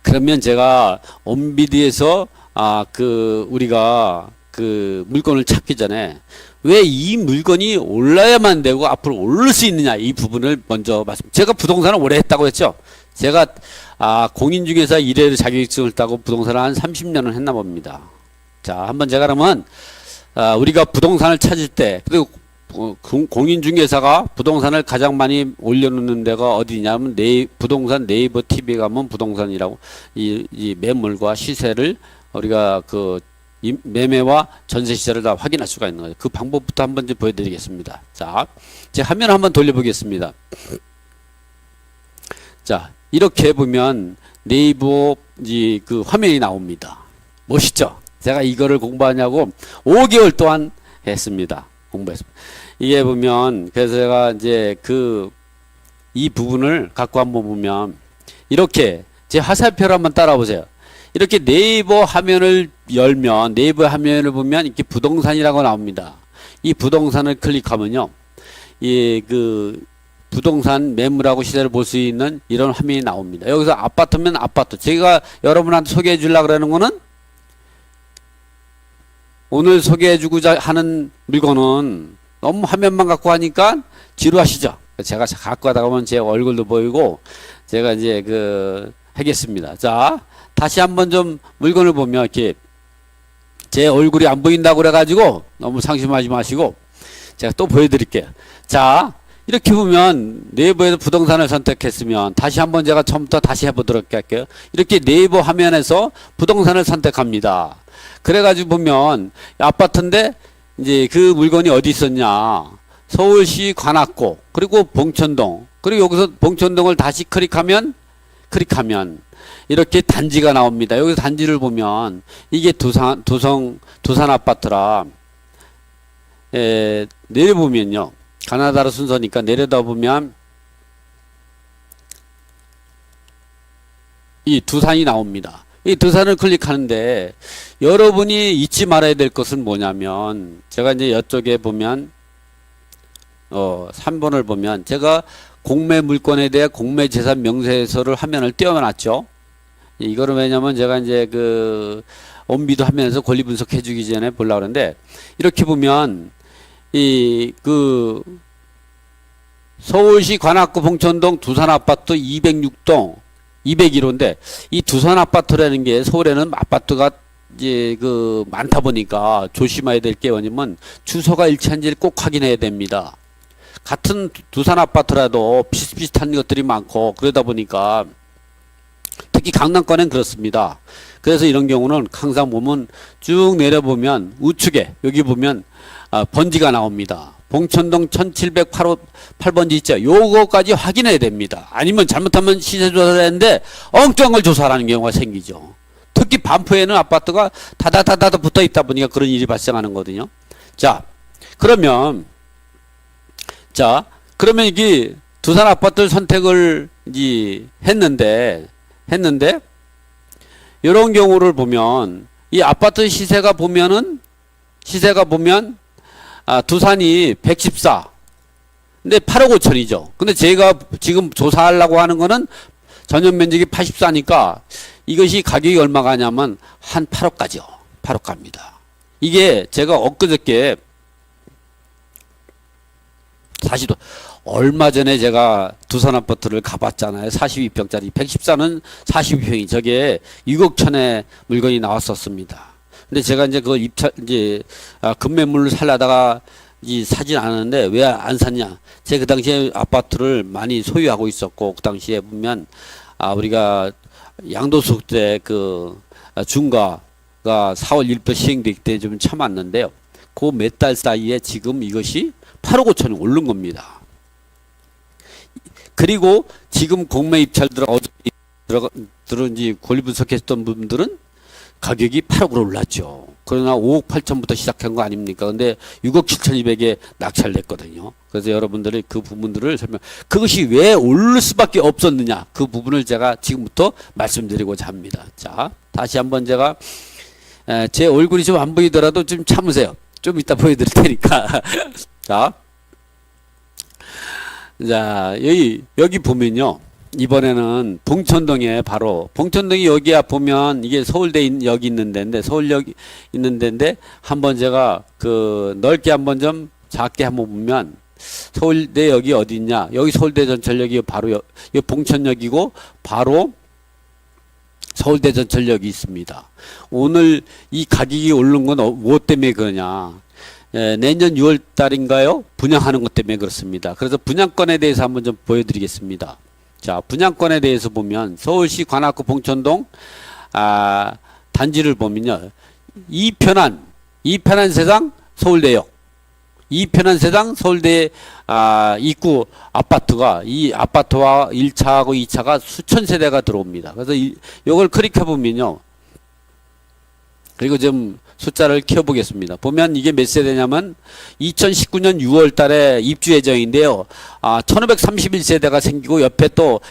그러면 제가 온비디에서 우리가 그 물건을 찾기 전에 왜 이 물건이 올라야만 되고 앞으로 오를 수 있느냐, 이 부분을 먼저 제가 부동산을 오래 했다고 했죠. 제가 공인중개사 1회 자격증을 따고 부동산을 한 30년을 했나 봅니다. 자, 한번 제가 그러면 우리가 부동산을 찾을 때, 그리고 공인중개사가 부동산을 가장 많이 올려놓는 데가 어디냐면 부동산 네이버 TV에 가면 부동산이라고 이 매물과 시세를 우리가 이 매매와 전세 시세를 다 확인할 수가 있는 거예요. 그 방법부터 한번 좀 보여드리겠습니다. 자, 제 화면 한번 돌려보겠습니다. 자, 이렇게 보면 네이버 그 화면이 나옵니다. 멋있죠? 제가 이거를 공부하냐고 5개월 동안 했습니다. 공부했습니다. 이게 보면, 그래서 제가 이제 이 부분을 갖고 한번 보면, 이렇게 제 화살표를 한번 따라보세요. 이렇게 네이버 화면을 열면, 네이버 화면을 보면 이렇게 부동산이라고 나옵니다. 이 부동산을 클릭하면요, 부동산 매물하고 시세를 볼 수 있는 이런 화면이 나옵니다. 여기서 아파트면 아파트. 제가 여러분한테 소개해 주려고 그러는 거는, 오늘 소개해 주고자 하는 물건은 너무 화면만 갖고 하니까 지루하시죠? 제가 갖고 하다 보면 제 얼굴도 보이고, 제가 이제 하겠습니다. 자, 다시 한번 좀 물건을 보면 이렇게 제 얼굴이 안 보인다고 그래가지고 너무 상심하지 마시고 제가 또 보여드릴게요. 자, 이렇게 보면 네이버에서 부동산을 선택했으면 다시 한번 제가 처음부터 다시 해보도록 할게요. 이렇게 네이버 화면에서 부동산을 선택합니다. 그래가지고 보면 아파트인데 이제 그 물건이 어디 있었냐, 서울시 관악구, 그리고 봉천동, 그리고 여기서 봉천동을 다시 클릭하면 이렇게 단지가 나옵니다. 여기서 단지를 보면 이게 두산 아파트라, 내려보면요, 가나다라 순서니까 내려다 보면 이 두산이 나옵니다. 이 두산을 클릭하는데 여러분이 잊지 말아야 될 것은 뭐냐면, 제가 이제 이쪽에 보면 3번을 보면 제가 공매 물건에 대해 공매 재산 명세서를 화면을 띄워놨죠. 이거는 왜냐면 제가 이제 온비도 하면서 권리 분석해 주기 전에 보려고 그러는데, 이렇게 보면 서울시 관악구 봉천동 두산 아파트 206동 201호인데, 이 두산 아파트라는 게 서울에는 아파트가 이제 많다 보니까 조심해야 될 게 뭐냐면 주소가 일치한지를 꼭 확인해야 됩니다. 같은 두산 아파트라도 비슷비슷한 것들이 많고, 그러다 보니까 특히 강남권엔 그렇습니다. 그래서 이런 경우는 항상 보면 쭉 내려보면 우측에 여기 보면 번지가 나옵니다. 봉천동 1708번지 있죠. 요거까지 확인해야 됩니다. 아니면 잘못하면 시세 조사를 했는데 엉뚱한 걸 조사하는 경우가 생기죠. 특히 반포에는 아파트가 다다다다 붙어 있다 보니까 그런 일이 발생하는 거거든요. 자, 그러면 이게 두산 아파트를 선택을 이제 했는데 이런 경우를 보면 이 아파트 시세가 보면 두산이 114, 근데 8억 5천이죠. 근데 제가 지금 조사하려고 하는 거는 전용 면적이 84니까 이것이 가격이 얼마가 하냐면 한 8억까지요. 8억 갑니다. 이게 제가 엊그저께 사실 얼마 전에 제가 두산 아파트를 가봤잖아요. 42평짜리. 114는 42평이 저게 6억 천에 물건이 나왔었습니다. 근데 제가 이제 그걸 급매물을 살려다가 사진 않았는데 왜 안 샀냐? 제가 그 당시에 아파트를 많이 소유하고 있었고, 그 당시에 보면 우리가 양도소득 때 중과가 4월 1일부터 시행되기 때문에 좀 참았는데요. 그 몇 달 사이에 지금 이것이 8억 5천이 오른 겁니다. 그리고 지금 공매 입찰 들어온지 권리 분석했던 분들은 가격이 8억으로 올랐죠. 그러나 5억 8천부터 시작한 거 아닙니까? 근데 6억 7,200에 낙찰됐거든요. 그래서 여러분들이 그 부분들을 그것이 왜 오를 수밖에 없었느냐, 그 부분을 제가 지금부터 말씀드리고자 합니다. 자, 다시 한번 제가 제 얼굴이 좀 안 보이더라도 좀 참으세요. 좀 이따 보여드릴 테니까. 자, 여기 보면요. 이번에는 봉천동에 바로 봉천동이 여기야 보면 이게 서울대 여기 있는 데인데 서울역 있는 데인데 한번 제가 그 넓게 한번 좀 작게 한번 보면 서울대 여기 어디 있냐? 여기 서울대 전철역이 바로 여기 봉천역이고 바로 서울대 전철역이 있습니다. 오늘 이 가격이 오른 건 무엇 때문에 그러냐? 내년 6월 달인가요? 분양하는 것 때문에 그렇습니다. 그래서 분양권에 대해서 한번 좀 보여드리겠습니다. 자, 분양권에 대해서 보면 서울시 관악구 봉천동 단지를 보면요. 이편한 세상 서울대역, 이편한 세상 서울대 입구 아파트가 이 아파트와 1차하고 2차가 수천 세대가 들어옵니다. 그래서 이걸 클릭해 보면요. 그리고 좀 숫자를 키워보겠습니다. 보면 이게 몇 세대냐면 2019년 6월 달에 입주 예정인데요. 1531세대가 생기고 옆에 또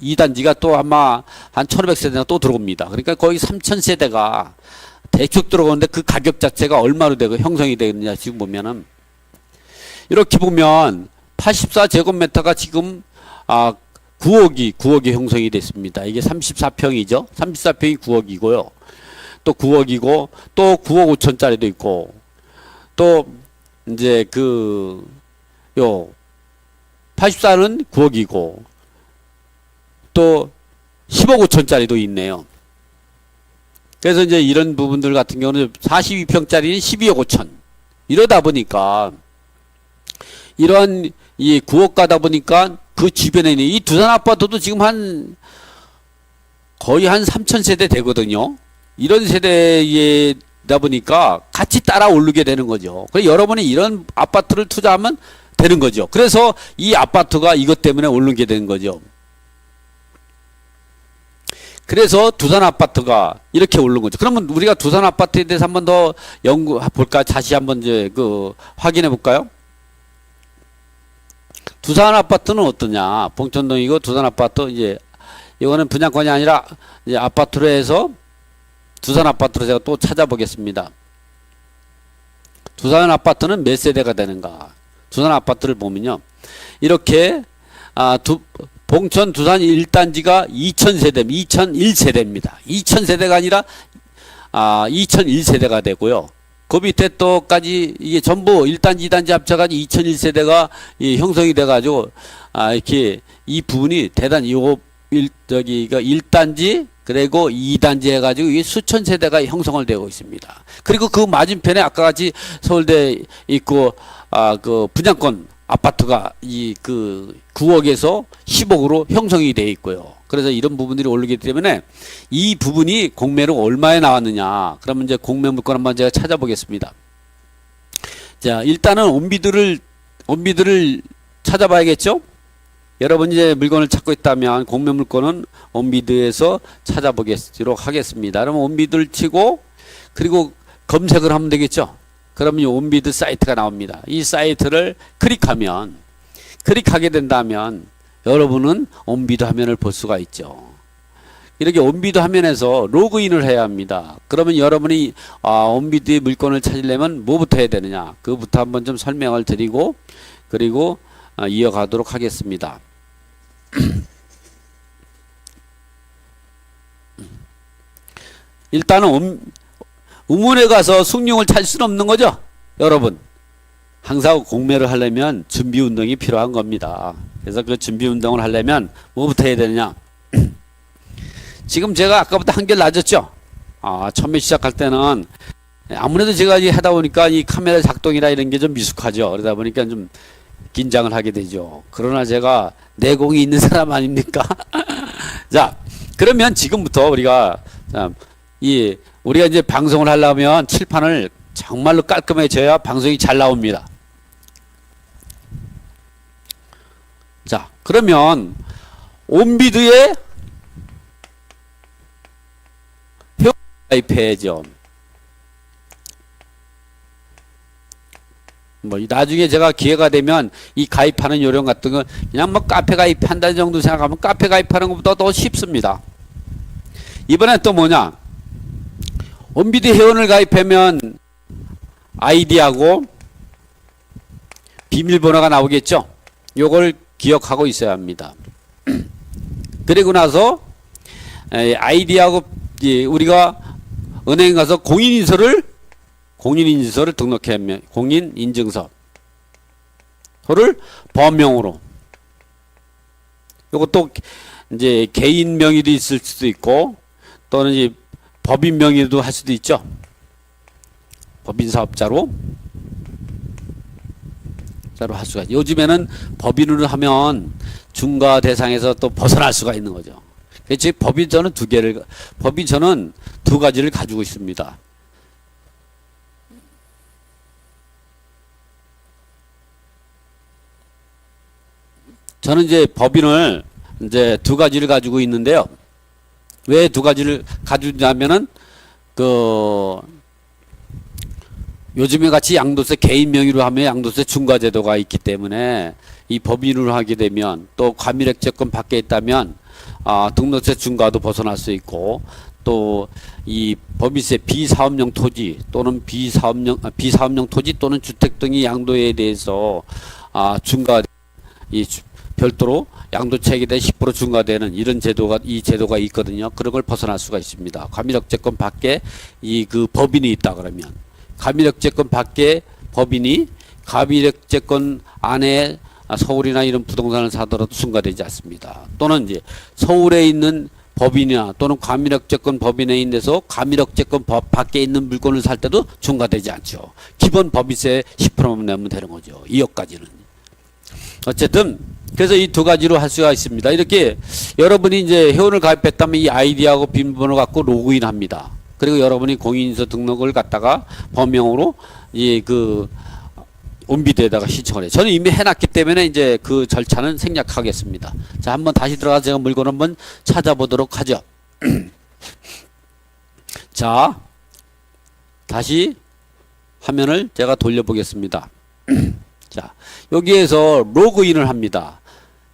2단지가 또 아마 한 1500세대가 또 들어옵니다. 그러니까 거의 3000세대가 대충 들어오는데 그 가격 자체가 얼마로 되고 형성이 되느냐 지금 보면은 이렇게 보면 84제곱미터가 지금 9억이 형성이 됐습니다. 이게 34평이죠. 34평이 9억이고요. 또 9억이고 또 9억 5천짜리도 있고 또 이제 그 요 84는 9억이고 또 10억 5천짜리도 있네요. 그래서 이제 이런 부분들 같은 경우는 42평짜리는 12억 5천 이러다 보니까 이런 이 9억 가다 보니까 그 주변에 있는 이 두산 아파트도 지금 거의 한 3,000세대 되거든요. 이런 세대다 보니까 같이 따라 오르게 되는 거죠. 그래서 여러분이 이런 아파트를 투자하면 되는 거죠. 그래서 이 아파트가 이것 때문에 오르게 되는 거죠. 그래서 두산 아파트가 이렇게 오른 거죠. 그러면 우리가 두산 아파트에 대해서 한번 더 연구해 볼까? 다시 한번 이제 확인해 볼까요? 두산 아파트는 어떠냐? 봉천동이고 두산 아파트 이제 이거는 분양권이 아니라 이제 아파트로 해서 두산 아파트로 제가 또 찾아보겠습니다. 두산 아파트는 몇 세대가 되는가? 두산 아파트를 보면요. 이렇게 봉천 두산 1단지가 2000세대, 2001세대입니다. 2000세대가 아니라 2001세대가 되고요. 그 밑에 또까지 이게 전부 1단지, 2단지 합쳐가지고 2001세대가 형성이 돼가지고 이렇게 이 부분이 대단히 저기가 1단지 그리고 2단지 해가지고 이게 수천 세대가 형성을 되고 있습니다. 그리고 그 맞은편에 아까 같이 서울대 있고 그 분양권 아파트가 이 9억에서 10억으로 형성이 되어 있고요. 그래서 이런 부분들이 오르기 때문에 이 부분이 공매로 얼마에 나왔느냐. 그러면 이제 공매 물건 한번 제가 찾아보겠습니다. 자, 일단은 온비들을 찾아봐야겠죠? 여러분이 이제 물건을 찾고 있다면 공매 물건은 온비드에서 찾아보도록 하겠습니다. 그러면 온비드를 치고 그리고 검색을 하면 되겠죠? 그러면 이 온비드 사이트가 나옵니다. 이 사이트를 클릭하게 된다면 여러분은 온비드 화면을 볼 수가 있죠. 이렇게 온비드 화면에서 로그인을 해야 합니다. 그러면 여러분이 온비드의 물건을 찾으려면 뭐부터 해야 되느냐? 그부터 한번 좀 설명을 드리고 그리고 이어가도록 하겠습니다. 일단은 우문에 가서 숭늉을 찾을 수는 없는 거죠. 여러분 항상 공매를 하려면 준비 운동이 필요한 겁니다. 그래서 그 준비 운동을 하려면 뭐부터 해야 되느냐. 지금 제가 아까부터 한결 낮았죠. 처음에 시작할 때는 아무래도 제가 하다 보니까 이 카메라 작동이라 이런 게 좀 미숙하죠. 그러다 보니까 좀 긴장을 하게 되죠. 그러나 제가 내공이 있는 사람 아닙니까? 자, 그러면 지금부터 우리가 이제 방송을 하려면 칠판을 정말로 깔끔해져야 방송이 잘 나옵니다. 자, 그러면 온비드에 회원 가입해야죠. 나중에 제가 기회가 되면 이 가입하는 요령 같은 거 그냥 카페 가입한다는 정도 생각하면 카페 가입하는 것보다 더 쉽습니다. 이번엔 또 뭐냐? 온비드 회원을 가입하면 아이디하고 비밀번호가 나오겠죠? 요걸 기억하고 있어야 합니다. 그리고 나서 아이디하고 우리가 은행 가서 공인인증서를 등록해야 하면 공인인증서를 범용으로, 요것도 이제 개인 명의도 있을 수도 있고 또는 이제 법인 명의도 할 수도 있죠. 법인 사업자로 할 수가 있죠. 요즘에는 법인으로 하면 중과 대상에서 또 벗어날 수가 있는 거죠. 그렇지. 법인처는 두 가지를 가지고 있습니다. 저는 이제 법인을 이제 두 가지를 가지고 있는데요. 왜 두 가지를 가지고 있냐면은 요즘에 같이 양도세 개인 명의로 하면 양도세 중과제도가 있기 때문에 이 법인으로 하게 되면 또 과밀액제권 밖에 있다면 등록세 중과도 벗어날 수 있고, 또 이 법인세 비사업용 토지 또는 비사업용 토지 또는 주택 등의 양도에 대해서 중과 별도로 양도차익에 대해 10% 중과되는 이런 이 제도가 있거든요. 그런 걸 벗어날 수가 있습니다. 과밀액제권 밖에 그 법인이 있다 그러면, 과밀액제권 밖에 법인이 과밀액제권 안에 서울이나 이런 부동산을 사더라도 중과되지 않습니다. 또는 이제 서울에 있는 법인이나 또는 과밀액제권 법인에 있는 과밀액제권 법 밖에 있는 물건을 살 때도 중과되지 않죠. 기본 법인세 10%만 내면 되는 거죠. 2억까지는. 어쨌든 그래서 이 두 가지로 할 수가 있습니다. 이렇게 여러분이 이제 회원을 가입했다면 이 아이디하고 비밀번호 갖고 로그인합니다. 그리고 여러분이 공인인증서 등록을 갖다가 범용으로 온비드에다가 신청을 해요. 저는 이미 해놨기 때문에 이제 그 절차는 생략하겠습니다. 자, 한번 다시 들어가서 제가 물건 한번 찾아보도록 하죠. 자, 다시 화면을 제가 돌려보겠습니다. 자, 여기에서 로그인을 합니다.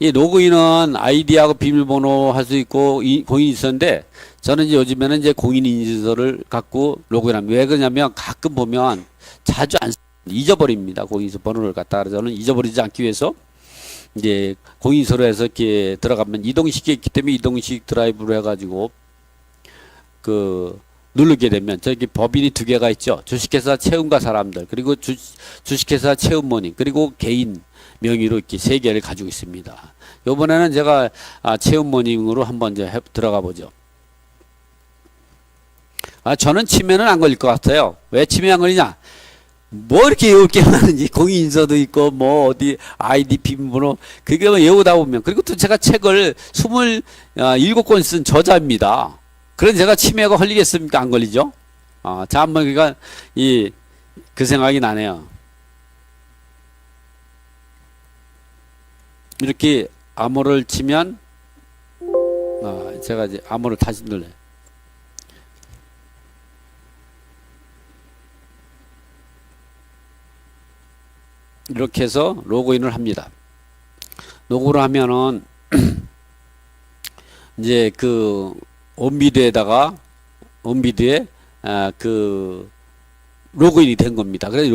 이 로그인은 아이디하고 비밀번호 할 수 있고 공인인증서인데, 저는 이제 요즘에는 이제 공인인증서를 갖고 로그인합니다. 왜 그러냐면 가끔 보면 자주 안 잊어버립니다. 공인인증서 번호를 갖다가. 저는 잊어버리지 않기 위해서 이제 공인인증서로 해서 이렇게 들어가면 이동식이 있기 때문에 이동식 드라이브로 해가지고 누르게 되면 저기 법인이 두 개가 있죠. 주식회사 채움가 사람들, 그리고 주식회사 채움모님, 그리고 개인 명의로 이렇게 세 개를 가지고 있습니다. 요번에는 제가 채움모님으로 한번 이제 들어가 보죠. 저는 치매는 안 걸릴 것 같아요. 왜 치매 안 걸리냐? 뭐 이렇게 외울 게 많은지, 공인인증서도 있고 뭐 어디 아이디 비밀번호, 그게 외우다 보면, 그리고 또 제가 책을 27권 쓴 저자입니다. 그런 제가 치매가 걸리겠습니까? 안 걸리죠? 자, 한번 그 생각이 나네요. 이렇게 암호를 치면, 제가 이제 암호를 다시 눌러요. 이렇게 해서 로그인을 합니다. 로그를 하면은, 이제 온비드에 로그인이 된 겁니다. 그래서